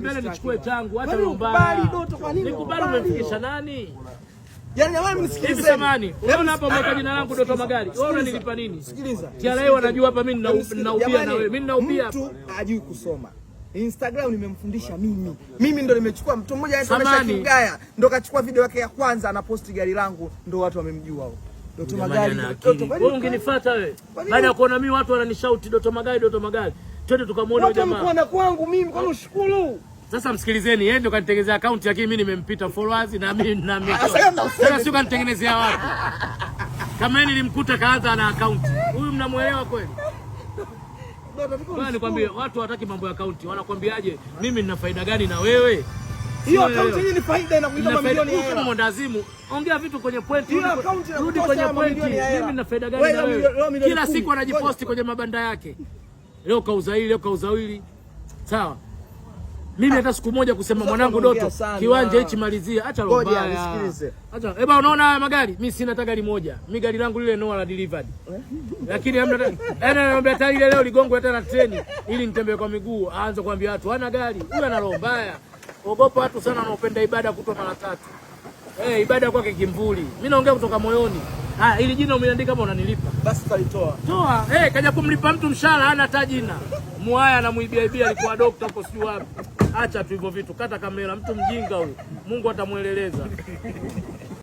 Mbele nichukue changu, acha mbaya. Nikubali umemfikisha nani? Yaani jamani mnisikilize. Samani. Unaona hapa umeweka jina langu Doto Magari. Wewe unanilipa nini? Sikiliza. TRA wanajua hapa mimi ninaubia na wewe. Mimi ninaubia hapa. Mtu hajui kusoma. Instagram nimemfundisha mimi. Mimi ndo nimechukua mtu mmoja anaitwa Kigaya ndo kachukua video yake ya kwanza anaposti gari langu ndo watu wamemjua huo. Doto Magari. Wewe ungenifuata wewe. Baada ya kuona mimi watu wananishout Doto Magari, Doto Magari. Twende tukamwone huyo jamaa. Watu wamekuwa kwangu mimi kwa ushukuru. Sasa msikilizeni, yeye ndio kanitengenezea account lakini mimi nimempita followers na mimi na mimi. Sasa sio kanitengenezea wapi? Kama yeye nilimkuta kaanza na account. Huyu mnamuelewa kweli? Bwana nikwambie watu hawataki mambo ya account. Wanakuambiaje? Mimi nina faida gani na wewe? Hiyo account hii ni faida inakulipa mamilioni ya hela. Mwandazimu, ongea vitu kwenye point. Rudi kwenye point. Mimi nina faida gani na wewe? Kila siku anajiposti kwenye mabanda yake. Leo kauza hili, leo kauza hili. Sawa? Mimi hata siku moja kusema mwanangu Doto kiwanja hichi malizia, acha roho mbaya. Acha. Eba unaona haya magari? Mimi sina hata gari moja. Mimi gari langu lile no la delivered. Lakini hamna naomba hata ile leo ligongwe hata na treni ili nitembee kwa miguu. Aanze kuambia watu hana gari. Huyu ana roho mbaya. Ogopa watu sana wanaopenda ibada kutoa mara tatu. Ibada kwake kimvuli. Mimi naongea kutoka moyoni. Ili jina umeandika kama unanilipa. Basi tutalitoa. Toa. Kaja kumlipa mtu mshahara hana hata jina. Mwaya anamuibia alikuwa dokta hapo sio wapi. Acha tu hivyo vitu. Kata kamera, mtu mjinga huyu. Mungu atamueleleza.